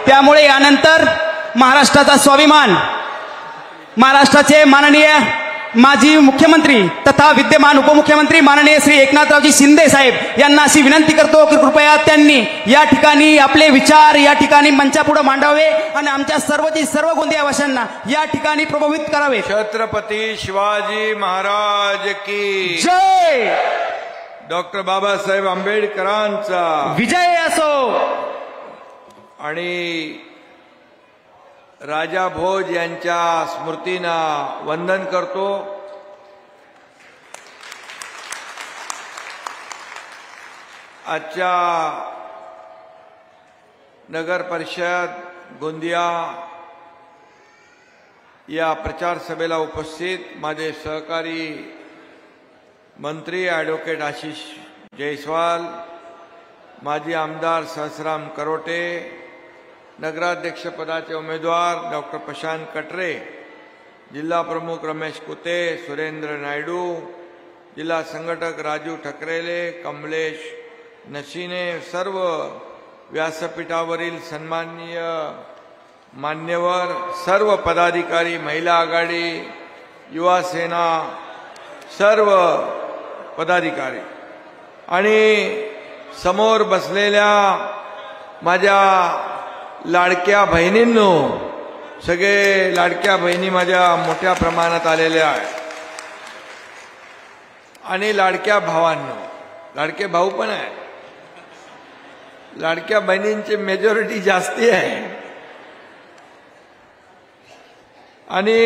त्यामुळे यानंतर महाराष्ट्राचा स्वाभिमान, महाराष्ट्राचे माननीय माजी मुख्यमंत्री तथा विद्यमान उपमुख्यमंत्री माननीय श्री एकनाथरावजी शिंदे साहेब यांना अशी विनंती करतो की कृपया त्यांनी या ठिकाणी आपले विचार या ठिकाणी मंचापुढे मांडावे आणि आमच्या सर्व गोंदियावासियांना या ठिकाणी प्रभावित करावे। छत्रपती शिवाजी महाराज की जय। डॉक्टर बाबासाहेब आंबेडकरांचा विजय असो। आणि राजा भोज यांच्या स्मृतींना वंदन करतो। आजच्या नगर परिषद गोंदिया या प्रचार सभेला उपस्थित माझे सहकारी मंत्री ॲडव्होकेट आशिष जयस्वाल, माजी आमदार सहस्राम करोटे, नगराध्यक्ष पदाचे उमेदवार डॉक्टर प्रशांत कटरे, जिल्हा प्रमुख रमेश कुते, सुरेंद्र नायडू, जिल्हा संघटक राजू ठकरेले, कमलेश नशिने, सर्व व्यासपीठावरील सन्माननीय मान्यवर, सर्व पदाधिकारी, महिला आघाडी, युवा सेना, सर्व पदाधिकारी आणि समोर बसलेल्या माझ्या लाडक्या बहिणींनो, सगळे लाडक्या बहिणी माझ्या मोठ्या प्रमाणात आलेल्या आहेत आणि लाडक्या भावांनो, लाडके भाऊ पण आहे, लाडक्या बहिणींची मेजॉरिटी जास्ती आहे आणि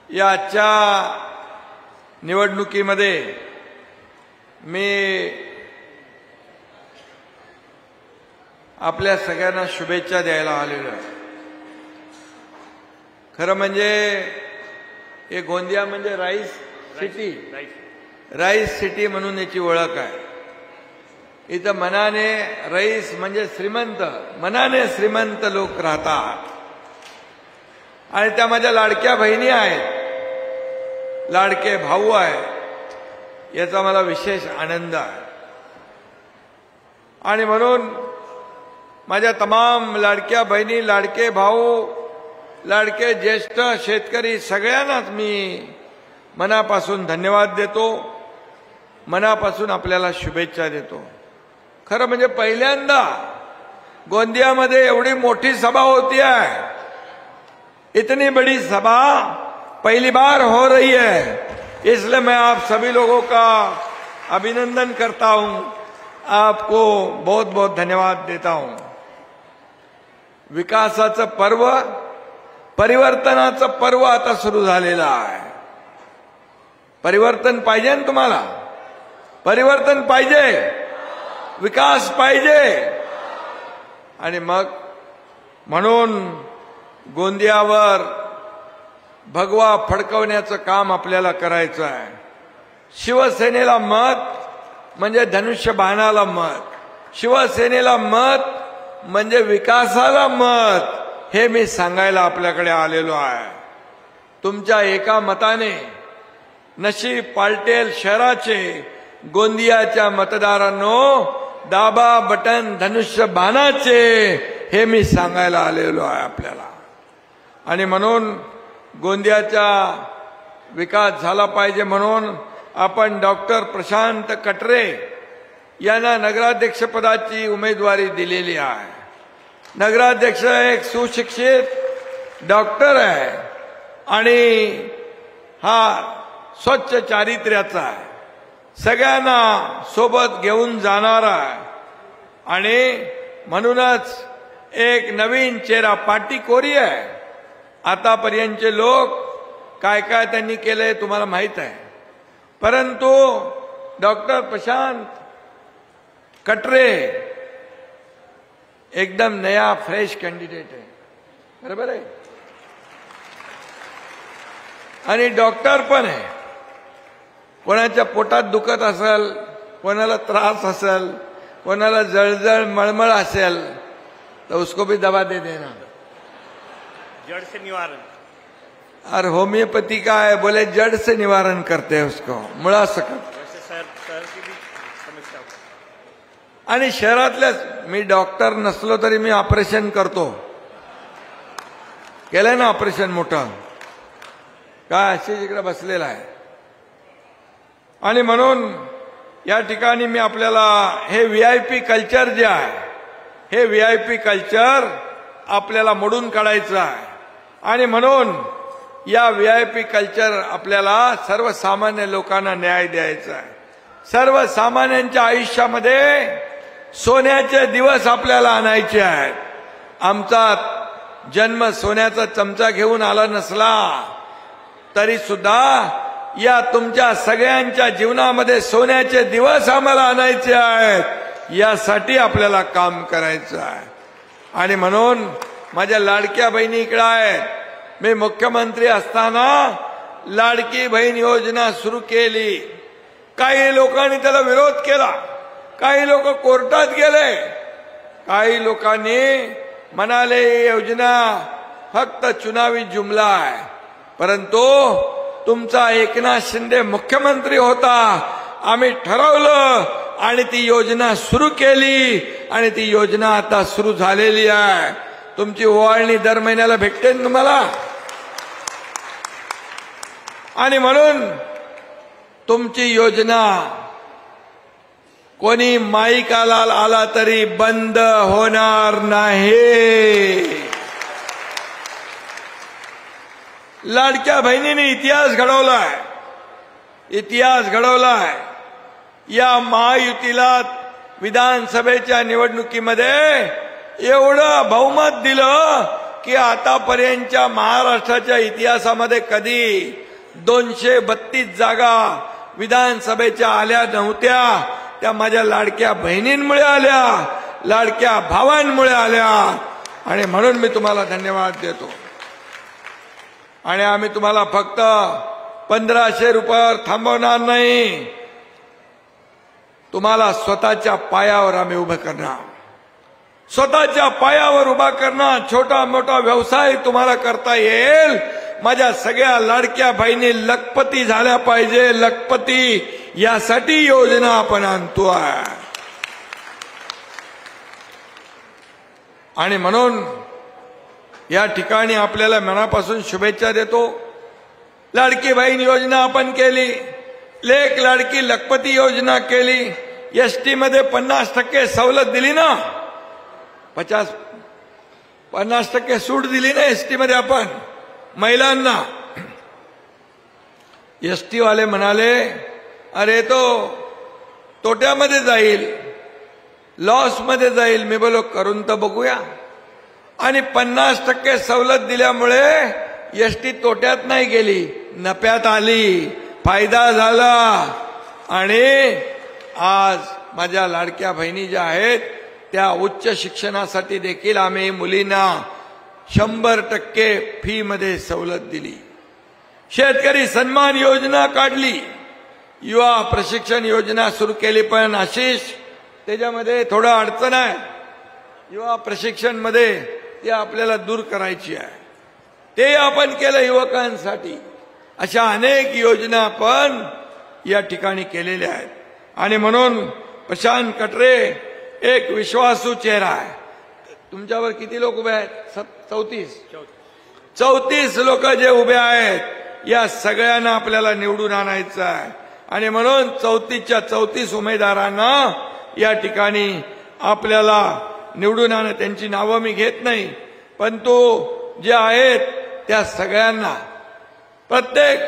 या आजच्या निवडणुकीमध्ये मी आपल्या सगळ्यांना शुभेच्छा द्यायला आलेलो आहे। खरं म्हणजे हे गोंदिया म्हणजे राईस सिटी, राईस सिटी म्हणून याची ओळख आहे। इथं मनाने रईस म्हणजे श्रीमंत, मनाने श्रीमंत लोक राहतात आणि त्या माझ्या लाडक्या बहिणी आहेत, लाडके भाऊ आहेत, याचा मला विशेष आनंद आहे आणि म्हणून माझ्या तमाम लाडक्या बहिणी, लाडके भाऊ, लाडके ज्येष्ठ शेतकरी सगळ्यांनाच मी मनापासून धन्यवाद देतो, मनापासून आपल्याला शुभेच्छा देतो। खरं म्हणजे पहिल्यांदा गोंदियामध्ये एवढी मोठी सभा होती है, इतनी बड़ी सभा पहली बार हो रही है, इसलिए मैं आप सभी लोगों का अभिनंदन करता हूं, आपको बहुत बहुत धन्यवाद देता हूं। विकासाचं पर्व, परिवर्तनाचं पर्व आता सुरू झालेलं आहे। परिवर्तन पाहिजे ना तुम्हाला, परिवर्तन पाहिजे, विकास पाहिजे आणि मग म्हणून गोंदियावर भगवा फडकवण्याचं काम आपल्याला करायचं आहे। शिवसेनेला मत म्हणजे धनुष्यबाणाला मत, शिवसेनेला मत म्हणजे विकासाला मत, हे मी सांगायला आपल्याकडे आलेलो आहे। तुमच्या एका मताने नशीब पालटेल शहराचे गोंदियाच्या मतदारांनो दाबा बटन धनुष्यबाणाचे, हे मी सांगायला आलेलो आहे आपल्याला। आणि म्हणून गोंदियाचा विकास झाला पाहिजे म्हणून आपण डॉक्टर प्रशांत कटरे यांना नगराध्यक्ष पदाची उमेदवारी दिलेली आहे। नगराध्यक्ष एक सुशिक्षित डॉक्टर आहे आणि हा स्वच्छ चारित्र्याचा आहे, सगळ्यांना सोबत घेऊन जाणारा आहे आणि म्हणूनच एक नवीन चेहरा, पाटी कोरी आहे। आतापर्यंतचे लोक काय काय त्यांनी केले तुम्हाला माहित आहे, परंतु डॉक्टर प्रशांत कटरे एकदम नया फ्रेश कैंडिडेट आहे, बरोबर आहे, आणि डॉक्टर पण आहे। कोणाच्या पोटात दुखत असेल, कोणाला त्रास असेल, कोणाला जळजळ मळमळ असेल तो उसको भी दवा दे देना, जड़ से निवारण। और होम्योपैथी का है, बोले जड़ से निवारण करते हैं उसको, मुड़ा सकत। वैसे सर की भी समस्या आणि शहरातल्याच, मी डॉक्टर नसलो तरी मी ऑपरेशन करतो, केलंय ना ऑपरेशन मोठं, काय अशी इकडे बसलेला आहे. आणि म्हणून या ठिकाणी मी आपल्याला हे VIP कल्चर जे आहे, हे VIP कल्चर आपल्याला मोडून काढायचं आहे. आणि म्हणून या VIP कल्चर आपल्याला सर्वसामान्य लोकांना न्याय द्यायचा आहे. सर्वसामान्यांच्या आयुष्यामध्ये सोन्याचे दिवस आपल्याला आणायचे आहेत. आमचा जन्म सोन्याचा चमचा घेऊन आला नसला तरी सुद्धा या तुमच्या सगळ्यांच्या जीवनामध्ये सोन्याचे दिवस आम्हाला आणायचे आहेत. यासाठी आपल्याला काम करायचं आहे. आणि म्हणून माझ्या लाडक्या बहिणी इकडे आहेत. मी मुख्यमंत्री असताना लाडकी बहीण योजना सुरू केली. काही लोकांनी त्याला विरोध केला, काही लोक कोर्टात गेले, काही लोकांनी म्हणाले योजना फक्त चुनावी जुमला आहे. परंतु तुमचा एकनाथ शिंदे मुख्यमंत्री होता, आम्ही ठरवलं आणि ती योजना सुरू केली आणि ती योजना आता सुरू झालेली आहे. तुमची ओवाळणी दर महिन्याला भेटते तुम्हाला. आणि म्हणून तुमची योजना कोणी माईकाला आला तरी बंद होणार नाही. लाडक्या बहिणीने इतिहास घडवलाय, इतिहास घडवलाय. या महायुतीला विधानसभेच्या निवडणुकीमध्ये एवढं बहुमत दिलं की आतापर्यंतच्या महाराष्ट्राच्या इतिहासामध्ये कधी 232 जागा विधानसभेच्या आल्या नव्हत्या. त्या माझ्या लाडक्या बहिणींमुळे आल्या, लाडक्या भावांमुळे आल्या. आणि म्हणून मी तुम्हाला धन्यवाद देतो. आणि आम्ही तुम्हाला फक्त 1500 रुपयावर थांबवणार नाही, तुम्हाला स्वतःच्या पायावर आम्ही उभं करणार. स्वतःच्या पायावर उभा करणार. छोटा मोठा व्यवसाय तुम्हाला करता येईल. माझ्या सगळ्या लाडक्या बहिणी लखपती झाल्या पाहिजे, लखपती. यासाठी योजना आपण आणतोय. आणि म्हणून या ठिकाणी आपल्याला मनापासून शुभेच्छा देतो. लाडकी बहीण योजना आपण केली, लेक लाडकी लखपती योजना केली. ST मध्ये 50% सवलत दिली ना, 50% सूट दिली ना ST मध्ये आपण महिलांना. ST वाले म्हणाले अरे तो तोट्यामध्ये जाईल, लॉस मध्ये जाईल. मी बोलो करून तर बघूया. आणि 50% सवलत दिल्यामुळे ST तोट्यात नाही गेली, नफ्यात आली, फायदा झाला. आणि आज माझ्या लाडक्या बहिणी ज्या आहेत त्या उच्च शिक्षणासाठी देखील आम्ही मुलींना 100% फी मध्ये सवलत दिली. शेतकरी सन्मान योजना काढली, युवा प्रशिक्षण योजना सुरू केली. पण आशिष त्याच्यामध्ये थोडं अडचण आहे. युवा प्रशिक्षण मध्ये ते आपल्याला दूर करायची आहे. ते आपण केलं युवकांसाठी. अशा अनेक योजना आपण या ठिकाणी केलेल्या आहेत. आणि म्हणून प्रशांत कटरे एक विश्वासू चेहरा आहे. तुमच्यावर किती लोक उभे आहेत? 34 लोक जे उभे आहेत, या सगळ्यांना आपल्याला निवडून आणायचं आहे. आणि म्हणून 34च्या 34 उमेदवारांना या ठिकाणी आपल्याला निवडून आणा. त्यांची नावं मी घेत नाही, परंतु जे आहेत त्या सगळ्यांना प्रत्येक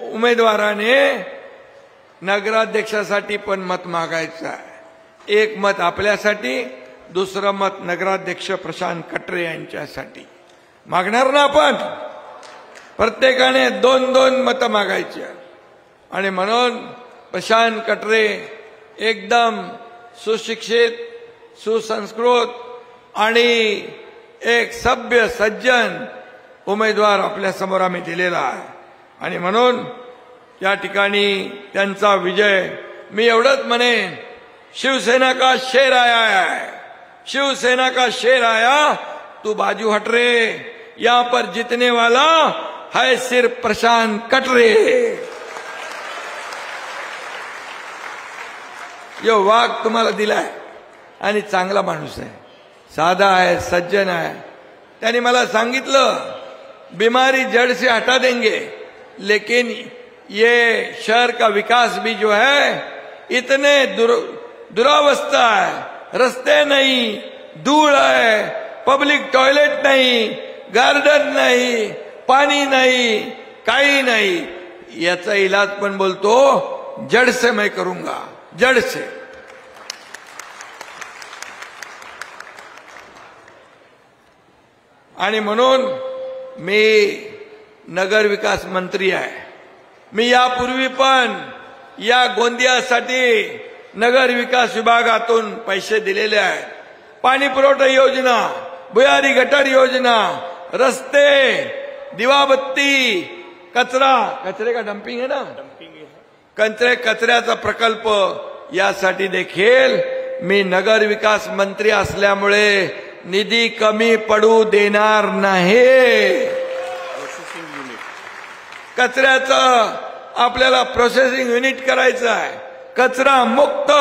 उमेदवाराने नगराध्यक्षासाठी पण मत मागायचं आहे. एक मत आपल्यासाठी, दुसरं मत नगराध्यक्ष प्रशांत कटरे यांच्यासाठी मागणार ना आपण. प्रत्येकाने 2-2 मतं मागायची. आणि म्हणून प्रशांत कटरे एकदम सुशिक्षित, सुसंस्कृत आणि एक सभ्य सज्जन उमेदवार आपल्या समोर आम्ही दिलेला आहे. आणि म्हणून या ठिकाणी त्यांचा विजय. मी एवढंच म्हणेन, शिवसेना का शेर आया है, शिवसेना का शेर आया, तू बाजू हट रे. यहां पर जीतने वाला है सिर्फ प्रशांत कटरे. यो वाघ तुम्हाला दिलाय. आणि चांगला माणूस आहे, साधा है, सज्जन है। त्याने मला सांगितलं बीमारी जड़ से हटा देंगे, लेकिन ये शहर का विकास भी जो है इतने दुरावस्था है, रस्ते नहीं, धूल है, पब्लिक टॉयलेट नहीं, गार्डन नहीं, पानी नहीं, काही नहीं, याचा इलाज पण बोलतो जड़ से मैं करूंगा, जड़ से। आणि म्हणून मी नगर विकास मंत्री आहे। मी यापूर्वी पण या गोंदियासाठी नगर विकास विभागातून पैसे दिलेले आहेत। पाणी पुरवठा योजना, भुयारी गटर योजना, रस्ते, दिवाबत्ती, कचरे का डंपिंग है ना, कचऱ्याचा प्रकल्प, यासाठी देखील मी नगर विकास मंत्री असल्यामुळे निधी कमी पडू देणार नाही। कचऱ्याचं आपल्याला प्रोसेसिंग युनिट करायचं आहे, कचरा मुक्त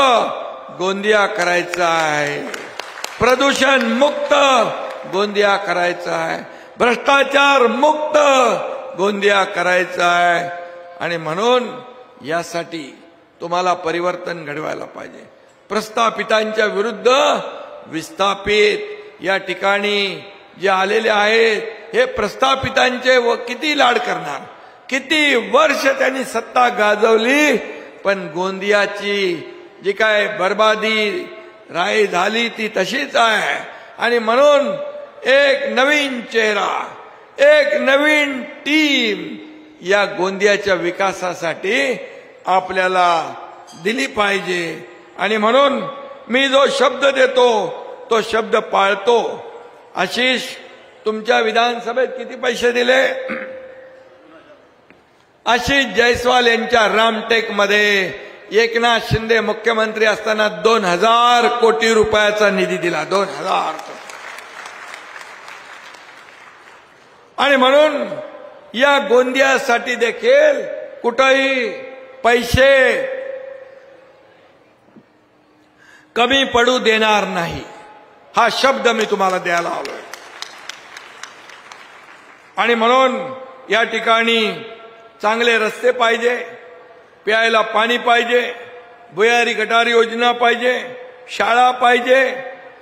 गोंदिया करायचा आहे, प्रदूषण मुक्त गोंदिया करायचा आहे, भ्रष्टाचार मुक्त गोंदिया करायचा आहे। आणि म्हणून यासाठी तुम्हाला परिवर्तन घडवायला पाहिजे। प्रस्थापितांच्या विरुद्ध विस्थापित या ठिकाणी जे आलेले आहेत, हे प्रस्थापितांचे व किती लाड करणार, किती वर्ष त्यांनी सत्ता गाजवली, पण गोंदियाची जी काय बर्बादी राय झाली ती तशीच आहे। आणि म्हणून एक नवीन चेहरा, एक नवीन टीम या गोंदियाच्या विकासासाठी आपल्याला दिली पाहिजे। आणि म्हणून मी जो शब्द देतो तो शब्द पाळतो। आशिष, तुमच्या विधानसभेत किती पैसे दिले? आशिष जयस्वाल यांच्या रामटेक मध्ये एकनाथ शिंदे मुख्यमंत्री असताना 2000 कोटी रुपयाचा निधी दिला, 2000 कोटी। आणि म्हणून या गोंदियासाठी देखील कुठेही पैसे कमी पडू देणार नाही, हा शब्द मी तुम्हाला द्यायला आलोय। आणि म्हणून या ठिकाणी चांगले रस्ते पाहिजे, प्यायला पाणी पाहिजे, भुयारी गटार योजना पाहिजे, शाळा पाहिजे,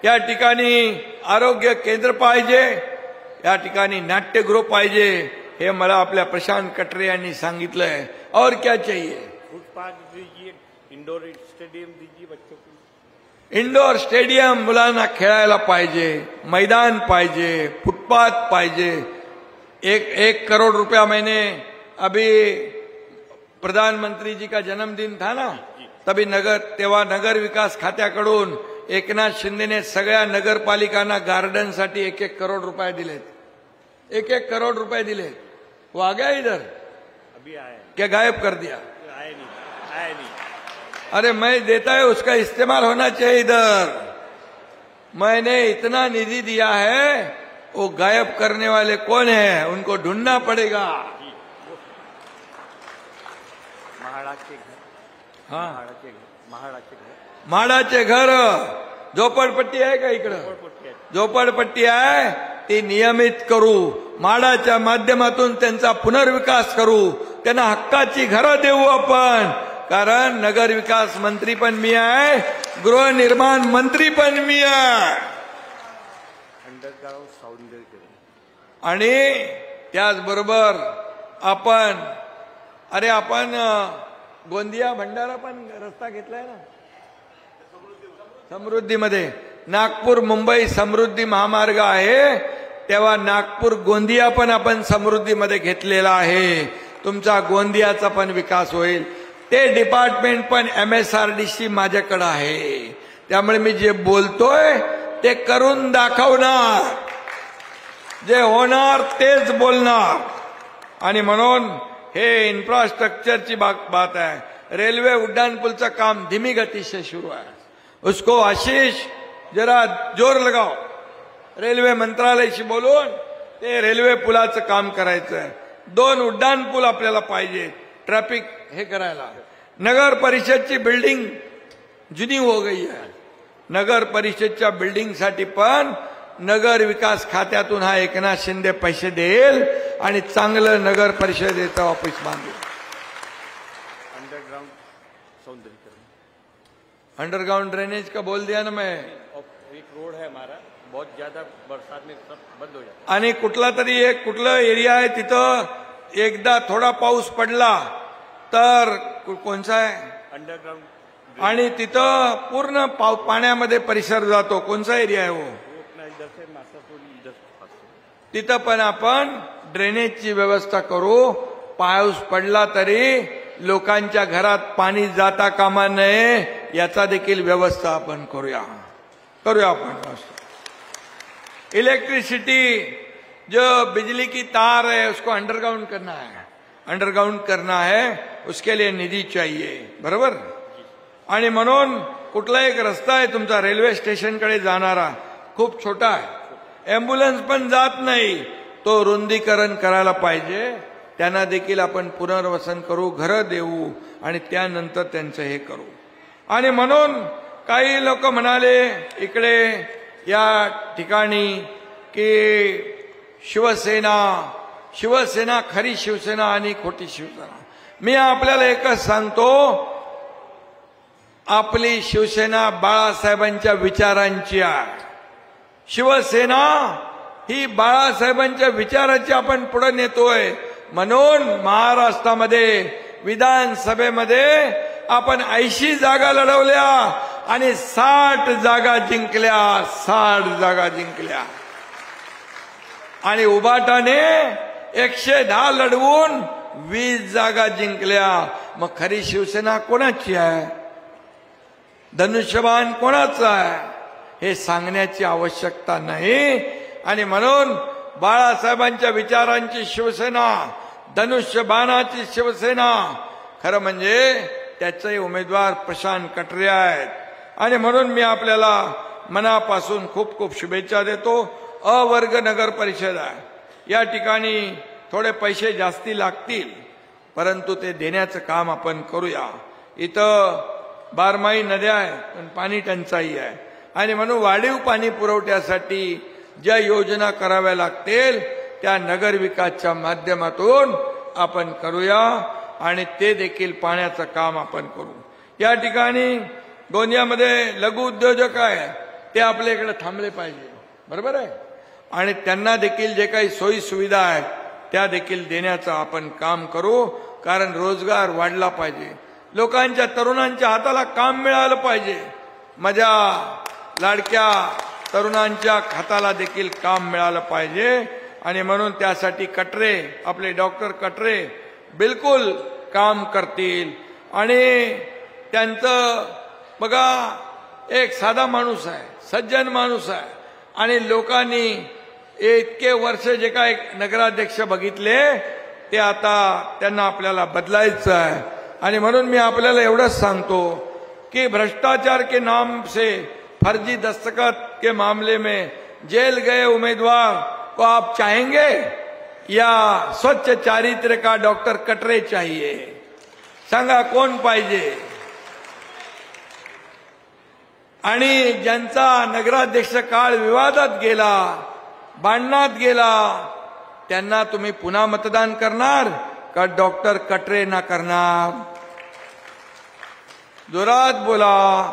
या ठिकाणी आरोग्य केंद्र पाहिजे, या ठिकाणी नाट्यगृह पाहिजे, हे मला आपल्या प्रशांत कटरे यांनी सांगितलंय। और क्या चाहिए? फुटपाथ दीजिए, इंडोर स्टेडियम दीजिए बच्चों को, इंडोर स्टेडियम मुलांना खेळायला पाहिजे, मैदान पाहिजे, फुटपाथ पाहिजे। 1 करोड़ रुपया मैंने अभी प्रधानमंत्री जी का जन्मदिन था ना, तभी तेव्हा नगर विकास खात्याकडून एकनाथ शिंदेने सगळ्या नगरपालिकांना गार्डन साठी 1-1 करोड़ रुपए दिले, 1-1 करोड़ रुपए दिले। वो आ गया इधर? अभी आया क्या गायब कर दिया? आया नहीं। अरे मैं देता है, उसका इस्तेमाल होना चाहिए इधर। मैंने इतना निधि दिया है, वो गायब करने वाले कौन है, उनको ढूंढना पड़ेगा। महाराष्ट्र के घर, हाँ, महाराष्ट्र के घर, म्हाडाचे घर, झोपडपट्टी आहे का इकडं? झोपडपट्टी आहे, ती नियमित करू, म्हाडाच्या माध्यमातून त्यांचा पुनर्विकास करू, त्यांना हक्काची घरं देऊ आपण। कारण नगर विकास मंत्री पण मी आहे, गृहनिर्माण मंत्री पण मी आहे। अंडरग्राउंड सौंदर्यीकरण, आणि त्याचबरोबर आपण गोंदिया भंडारा पण रस्ता घेतलाय ना समृद्धीमध्ये। नागपूर मुंबई समृद्धी महामार्ग आहे, तेव्हा नागपूर गोंदिया पण आपण समृद्धीमध्ये घेतलेला आहे। तुमचा गोंदियाचा पण विकास होईल। ते डिपार्टमेंट पण MSRDC माझ्याकडे आहे, त्यामुळे मी जे बोलतोय ते करून दाखवणार, जे होणार तेच बोलणार। आणि म्हणून हे इन्फ्रास्ट्रक्चरची बात आहे। रेल्वे उड्डाणपूलचं काम धीमी गती से शुरू है, उसको आशीष जरा जोर लगाओ, रेल्वे मंत्रालयाशी बोलून ते रेल्वे पुलाचं काम करायचं आहे। 2 उड्डाणपूल आपल्याला पाहिजे ट्रॅफिक हे करायला। नगर परिषद की बिल्डिंग जुनी हो गई है, नगर परिषदच्या बिल्डिंगसाठी पण नगर विकास खात्यातून हा एकनाथ शिंदे पैसे देईल आणि चांगलं नगर परिषदेचं ऑफिस बांधेल. अंडरग्राउंड सौंदर्यीकरण, अंडरग्राउंड ड्रेनेज का बोल दिया ना मैं. एक रोड है हमारा, बहुत ज्यादा बरसात में सब बंद हो जाता आणि कुठला तरी एक कुठलं एरिया आहे तिथं एकदा थोडा पाऊस पडला तर कोणचा आहे है. अंडरग्राउंड आणि तिथं पूर्ण पाण्यामध्ये परिसर जातो. कोणचा एरिया आहे वो? वो अपना इधर से मासापुर इधर पास से. तिथं पण आपण ड्रेनेजची व्यवस्था करू. पाऊस पडला तरी लोकांच्या घरात पाणी जाता कामा नये याचा देखील व्यवस्था आपण करूया आपण व्यवस्था. इलेक्ट्रिसिटी जो बिजली की तार है उसको अंडरग्राउंड करना है, उसके लिए निधी चाहिए. बरोबर. आणि म्हणून कुठला एक रस्ता आहे तुमचा रेल्वे स्टेशनकडे जाणारा खूप छोटा आहे, अँब्युलन्स पण जात नाही, तो रुंदीकरण करायला पाहिजे. त्यांना देखील आपण पुनर्वसन करू, घरं देऊ आणि त्यानंतर त्यांचं हे करू. आणि म्हणून काही लोक म्हणाले इकडे या ठिकाणी की शिवसेना खरी शिवसेना आणि खोटी शिवसेना. मी आपल्याला एकच सांगतो, आपली शिवसेना बाळासाहेबांच्या विचारांची आहे. शिवसेना ही बाळासाहेबांच्या विचाराची आपण पुढे नेतोय. म्हणून महाराष्ट्रामध्ये विधानसभेमध्ये आपण 80 जागा लढवल्या आणि 60 जागा जिंकल्या आणि उबाटाने 110 लढवून 20 जागा जिंकल्या. मग खरी शिवसेना कोणाची आहे, धनुष्यबाण कोणाचं आहे हे सांगण्याची आवश्यकता नाही. आणि म्हणून बाळासाहेबांच्या विचारांची शिवसेना, धनुष्यबाणाची शिवसेना, खरं म्हणजे त्याचे उमेदवार प्रशांत कटरे आहेत. आणि म्हणून मी आपल्याला मनापासून खूप खूप शुभेच्छा देतो. अवर्ग नगर परिषद आहे, या ठिकाणी थोडे पैसे जास्ती लागतील, परंतु ते देण्याचं काम आपण करूया. इथं 12माही नद्या आहेत पण पाणी टंचाई आहे. आणि म्हणून वाढीव पाणी पुरवठ्यासाठी ज्या योजना कराव्या लागतील त्या नगर विकासच्या माध्यमातून आपण करूया आणि ते देखील पाण्याचं काम आपण करू. या ठिकाणी गोंदियामध्ये लघु उद्योजक आहे ते आपल्या इकडे थांबले पाहिजे. बरोबर आहे. आणि त्यांना देखील जे काही सोयी सुविधा आहेत त्या देखील देण्याचं आपण काम करू. कारण रोजगार वाढला पाहिजे, लोकांच्या तरुणांच्या हाताला काम मिळालं पाहिजे. माझ्या लाडक्या तरुणांच्या हाताला देखील काम मिळालं पाहिजे. आणि म्हणून त्यासाठी कटरे, आपले डॉक्टर कटरे बिलकुल काम करतील. आणि त्यांचं बघा, एक साधा माणूस आहे, सज्जन माणूस आहे. आणि लोकांनी इतके वर्ष जे काय नगराध्यक्ष बघितले ते आता त्यांना आपल्याला बदलायचं आहे. आणि म्हणून मी आपल्याला एवढंच सांगतो कि भ्रष्टाचार के नाम से फर्जी दस्तखत के मामले में जेल गए उम्मीदवार को आप चाहेंगे या स्वच्छ चारित्र्य का डॉक्टर कटरे चाहिए? सांगा कोण पाहिजे? आणि ज्यांचा नगराध्यक्ष काळ विवादात गेला, भांडणात गेला, त्यांना तुम्ही पुन्हा मतदान करणार का डॉक्टर कटरे ना करणार? जोरात बोला.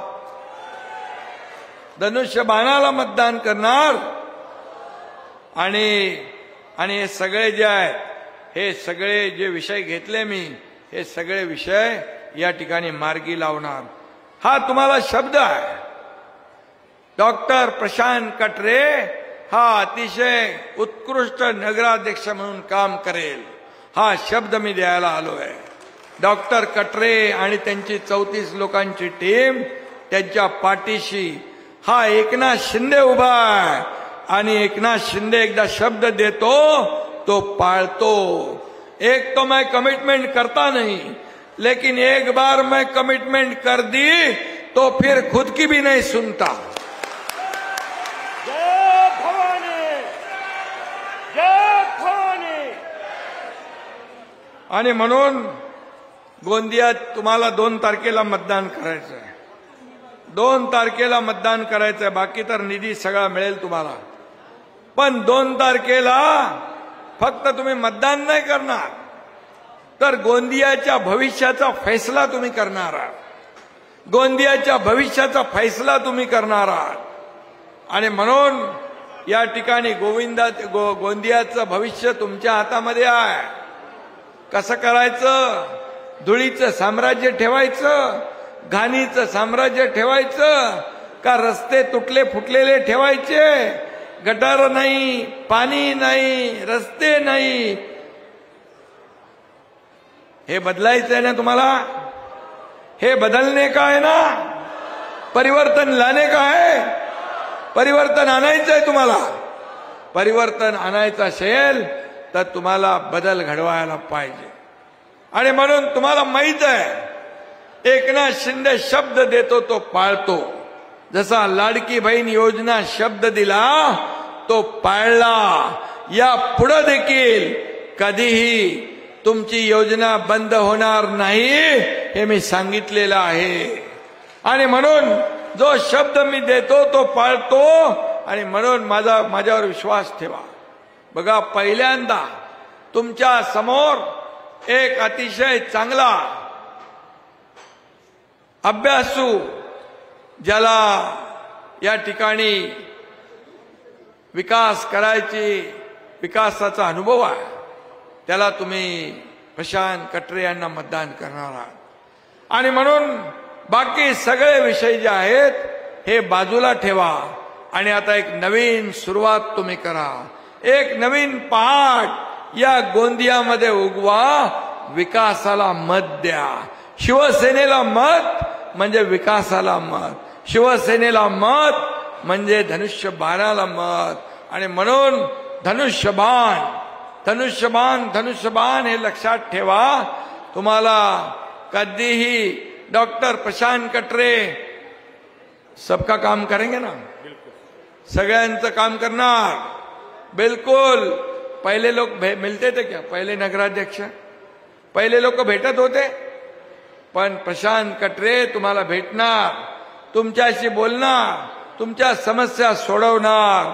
धनुष्यबाणाला मतदान करणार? आणि हे सगळे जे आहेत, हे सगळे जे विषय घेतले मी, हे सगळे विषय या ठिकाणी मार्गी लावणार. हा तुम्हाला शब्द आहे. डॉक्टर प्रशांत कटरे हा अतिशय उत्कृष्ट नगराध्यक्ष म्हणून काम करेल, हा शब्द मी द्यायला आलोय. डॉक्टर कटरे आणि त्यांची 34 लोकांची टीम त्यांच्या पाठीशी हा एकनाथ शिंदे उभा आहे. आणि एकनाथ शिंदे एकदा शब्द देतो तो पाळतो. एक तो मैं कमिटमेंट करता नहीं, लेकिन एक बार मैं कमिटमेंट कर दी तो फिर खुद की भी नहीं सुनता. जय भवानी, जय भवानी. आणि म्हणून गोंदियात तुम्हाला 2 तारखेला मतदान करायचं आहे. 2 तारखेला मतदान करायचंय, बाकी तर निधी सगळा मिळेल तुम्हाला. पण 2 तारखेला फक्त तुम्ही मतदान नाही करणार, तर गोंदियाच्या भविष्याचा फैसला तुम्ही करणार आहात. गोंदियाच्या भविष्याचा फैसला तुम्ही करणार आहात. आणि म्हणून या ठिकाणी गोंदियाचं भविष्य तुमच्या हातामध्ये आहे. कसं करायचं? धुळीचं साम्राज्य ठेवायचं, घाणीचं साम्राज्य ठेवायचं, का रस्ते तुटले फुटलेले ठेवायचे, गटार नाही, पाणी नाही, रस्ते नाही, हे बदलायचं आहे ना तुम्हाला? हे बदलणे का है ना? परिवर्तन लाने का है? परिवर्तन आणायचं आहे तुम्हाला. परिवर्तन आणायचं असेल तर तुम्हाला बदल घडवायला पाहिजे. आणि म्हणून तुम्हाला माहित आहे, एकनाथ शिंदे शब्द देतो तो पाळतो. जसा लाडकी बहीण योजना शब्द दिला तो पाळला. या पुढे देखील कधीही तुमची योजना बंद होणार नाही, हे मी सांगितलेलं आहे. आणि म्हणून जो शब्द मी देतो तो पाळतो. आणि म्हणून माझ्यावर विश्वास ठेवा. बघा, पहिल्यांदा तुमच्या समोर एक अतिशय चांगला अभ्यासू, ज्याला या ठिकाणी विकास विकासाचा अनुभव आहे, त्याला तुम्ही प्रशांत कटरे यांना मतदान करणार आहात. आणि म्हणून बाकी सगळे विषय जे आहेत हे बाजूला ठेवा आणि आता एक नवीन सुरुवात तुम्ही करा. एक नवीन पहाट या गोंदियामध्ये उगवा. विकासाला मत द्या. शिवसेनेला मत म्हणजे विकासाला मत. शिवसेनेला मत म्हणजे धनुष्यबाणाला मत. आणि म्हणून धनुष्यबाण हे लक्षात ठेवा. तुम्हाला कधीही डॉक्टर प्रशांत कटरे सबका काम करेंगे ना, सगळ्यांचं काम करणार. बिलकुल. पहिले लोक मिलते थे क्या? पहिले नगराध्यक्ष, पहिले लोक भेटत होते. पण प्रशांत कटरे तुम्हाला भेटणार, तुमच्याशी बोलणार, तुमच्या समस्या सोडवणार.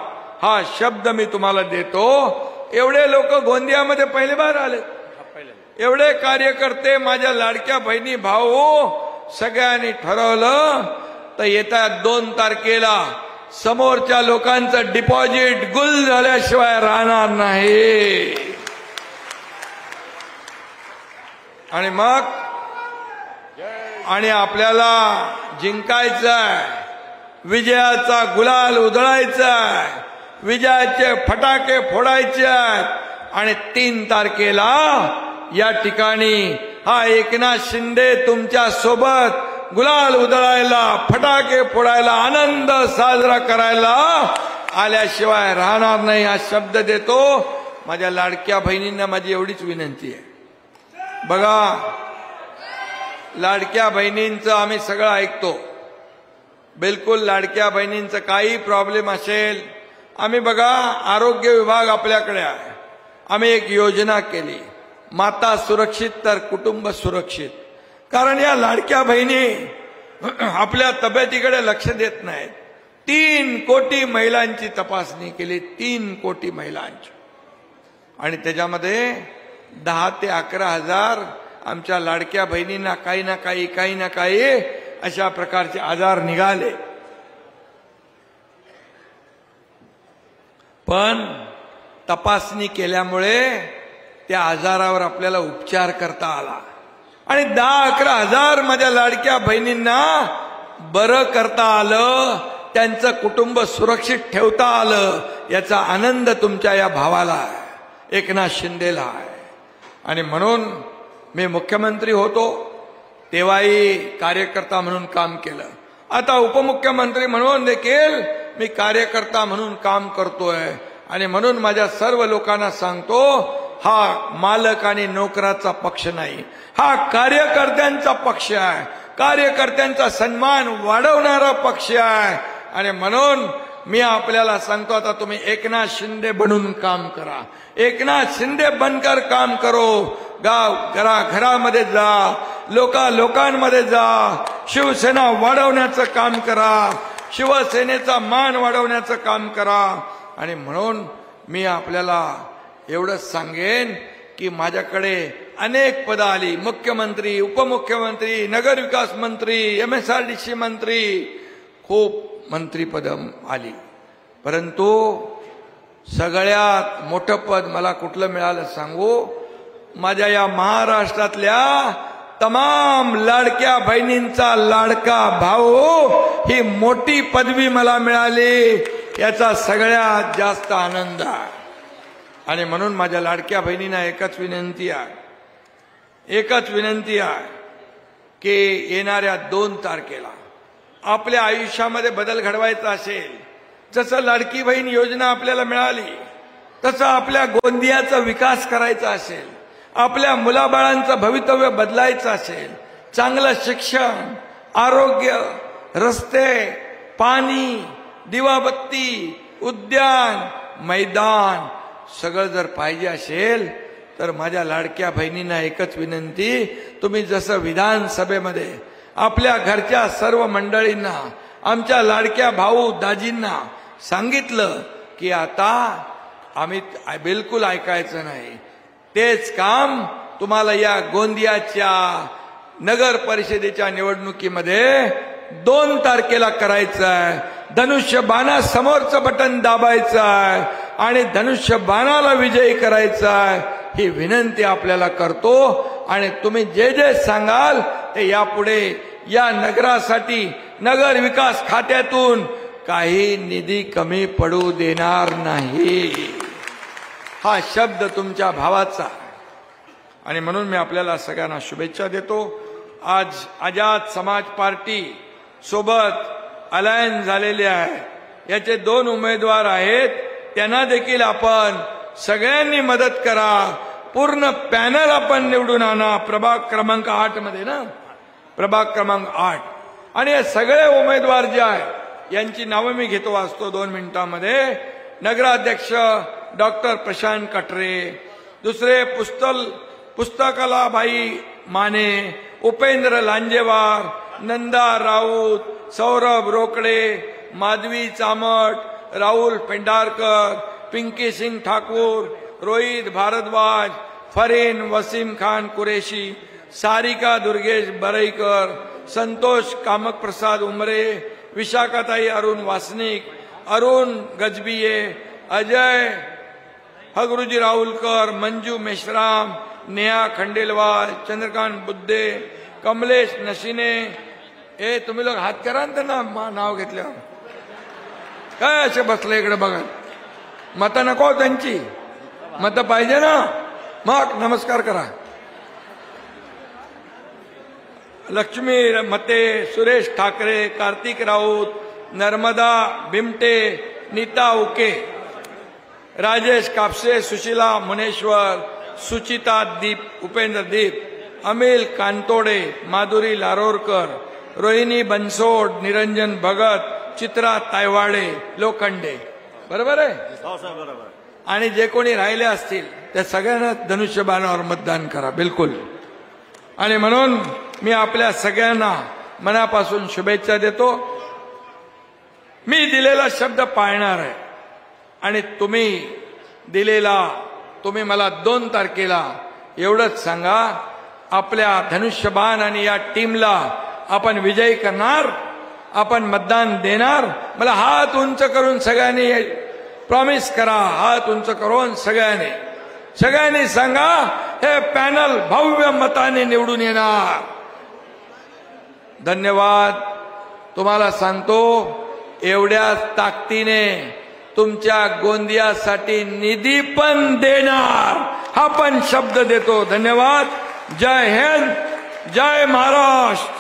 हा शब्द मी तुम्हाला देतो. एवढे लोक गोंदियामध्ये पहिली बार आले. एवढे कार्यकर्ते, माझ्या लाडक्या बहिणी भाऊ, सगळ्यांनी ठरवलं तर येत्या 2 तारखेला समोरच्या लोकांचं डिपॉझिट गुल झाल्याशिवाय राहणार नाही. आणि मग आपल्याला जिंकायचंय, विजयाचा गुलाल उधळायचाय, विजयाचे फटाके फोडायचे आहेत. आणि 3 तारखेला या ठिकाणी हा एकनाथ शिंदे तुमच्या सोबत गुलाल उधळायला, फटाके फोडायला, आनंद साजरा करायला आल्याशिवाय राहणार नाही. हा शब्द देतो. माझ्या लाडक्या बहिणींना माझी एवढीच विनंती आहे. बघा, लाडक्या बहिणींचं आम्ही सगळं ऐकतो. बिलकुल लाडक्या बहिणींचं काही प्रॉब्लेम असेल, आम्ही बघा, आरोग्य विभाग आपल्याकडे आहे. आम्ही एक योजना केली, माता सुरक्षित तर कुटुंब सुरक्षित. कारण या लाडक्या बहिणी आपल्या तब्येतीकडे लक्ष देत नाहीत. 3 कोटी महिलांची तपासणी केली, 3 कोटी महिलांची. आणि त्याच्यामध्ये 10 ते 11 हजार आमच्या लाडक्या बहिणींना काही ना काही अशा प्रकारचे आजार निघाले. पण तपासणी केल्यामुळे त्या आजारावर आपल्याला उपचार करता आला. आणि 10-11 हजार माझ्या लाडक्या बहिणींना बरं करता आलं, त्यांचं कुटुंब सुरक्षित ठेवता आलं. याचा आनंद तुमच्या या भावाला आहे, एकनाथ शिंदेला आहे. आणि म्हणून मी मुख्यमंत्री होतो तेव्हाही कार्यकर्ता म्हणून काम केलं. आता उपमुख्यमंत्री म्हणून देखील मी कार्यकर्ता म्हणून काम करतोय. आणि म्हणून माझ्या सर्व लोकांना सांगतो, हा मालक आणि नोकराचा पक्ष नाही, हा कार्यकर्त्यांचा पक्ष आहे. कार्यकर्त्यांचा सन्मान वाढवणारा पक्ष आहे. आणि म्हणून मी आपल्याला सांगतो, आता तुम्ही एकनाथ शिंदे बनून काम करा. एकनाथ शिंदे बनकर काम करो. गाव घरामध्ये जा, लोकांमध्ये जा, शिवसेना वाढवण्याचं काम करा, शिवसेनेचा मान वाढवण्याचं काम करा. आणि म्हणून मी आपल्याला एवढंच सांगेन की माझ्याकडे अनेक पदं आली, मुख्यमंत्री, उपमुख्यमंत्री, नगरविकास मंत्री, MSRDC मंत्री, खूप मंत्रीपदं आली. परंतु सगळ्यात मोठं पद मला कुठलं मिळालं सांगू? माझ्या या महाराष्ट्रातल्या तमाम लाडक्या बहिणींचा लाडका भाऊ ही मोठी पदवी मला मिळाली, याचा सगळ्यात जास्त आनंद आहे. आणि म्हणून माझ्या लाडक्या बहिणींना एकच विनंती आहे की येणाऱ्या 2 तारखेला आपल्या आयुष्यामध्ये बदल घडवायचा असेल, जसं लाडकी बहीण योजना आपल्याला मिळाली तसं आपल्या गोंदियाचा विकास करायचा असेल, आपल्या मुलाबाळांचं भवितव्य बदलायचं असेल, चांगलं शिक्षण, आरोग्य, रस्ते, पाणी, दिवाबत्ती, उद्यान, मैदान सगळं जर पाहिजे असेल तर माझ्या लाडक्या बहिणींना एकच विनंती, तुम्ही जसं विधानसभेमध्ये आपल्या घरच्या सर्व मंडळींना, आमच्या लाडक्या भाऊ दाजींना सांगितलं की आता आम्ही बिलकुल ऐकायचं नाही, तेच काम तुम्हाला या गोंदियाच्या नगर परिषदेच्या निवडणुकीमध्ये 2 तारखेला करायचं आहे. धनुष्यबाणासमोरचं बटन दाबायचं आहे आणि धनुष्यबाणाला विजयी करायचा आहे, ही विनंती आपल्याला करतो. आणि तुम्ही जे जे सांगाल ते यापुढे या नगरासाठी नगर विकास खात्यातून काही निधी कमी पडू देणार नाही, हा शब्द तुमच्या भावाचा. आणि म्हणून मी आपल्याला सगळ्यांना शुभेच्छा देतो. आज आझाद समाज पार्टी सोबत अलायन्स झालेले आहे, याचे 2 उमेदवार आहेत, त्यांना देखील आपण सगळ्यांनी मदत करा. पूर्ण पॅनल आपण निवडून आणा. प्रभाग क्रमांक 8 मध्ये ना, प्रभाग क्रमांक 8. आणि हे सगळे उमेदवार जे आहेत यांची नावं मी घेतो, वाचतो 2 मिनिटांमध्ये. नगराध्यक्ष डॉक्टर प्रशांत कटरे, दुसरे पुस्तकलाबाई माने, उपेंद्र लांजेवार, नंदा राऊत, सौरभ रोकडे, माधवी चामट, राहुल पेंढारकर, पिंकी सिंग ठाकूर, रोहित भारद्वाज, फरीन वसीम खान कुरेशी, सारिका दुर्गेश बरईकर, संतोष कामक प्रसाद उमरे, विशाखाताई अरुण वासनिक, अरुण गजबिये, अजय हगरुजी राहुलकर, मंजू मेश्राम, नेहा खंडेलवाल, चंद्रकांत बुद्धे, कमलेश नशिने. ए तुम्ही लोक हात करा ना त्यांना नाव घेतल्यावर. काय असे बसले इकडे बघा, मतं नको त्यांची, मतं पाहिजे ना, मग नमस्कार करा. लक्ष्मी मते, सुरेश ठाकरे, कार्तिक राऊत, नर्मदा बिमटे, नीता उके, राजेश कापसे, सुशीला मुनेश्वर, सुचिता दीप, उपेंद्र दीप, अमिल कांतोडे, माधुरी लारोरकर, रोहिणी बनसोड, निरंजन भगत, चित्रा तायवाडे, लोखंडे. बरोबर आहे. आणि जे कोणी राहिले असतील त्या सगळ्यांना धनुष्यबाणावर मतदान करा, बिलकुल. आणि म्हणून मी आपल्या सगळ्यांना मनापासून शुभेच्छा देतो. मी दिलेला शब्द पाळणार आहे आणि तुम्ही मला 2 तारखेला एवढंच सांगा, आपल्या धनुष्यबाण आणि या टीमला आपण विजयी करणार, आपण मतदान देणार. मला हात उंच करून सगळ्यांनी प्रॉमिस करा, हात उंच करून सगळ्यांनी सांगा, हे पॅनल भव्य मताने निवडून येणार. धन्यवाद. तुम्हाला सांगतो, एवढ्या ताकदीने तुमच्या गोंदियासाठी निधी पण देणार, हा पण शब्द देतो. धन्यवाद. जय हिंद, जय महाराष्ट्र.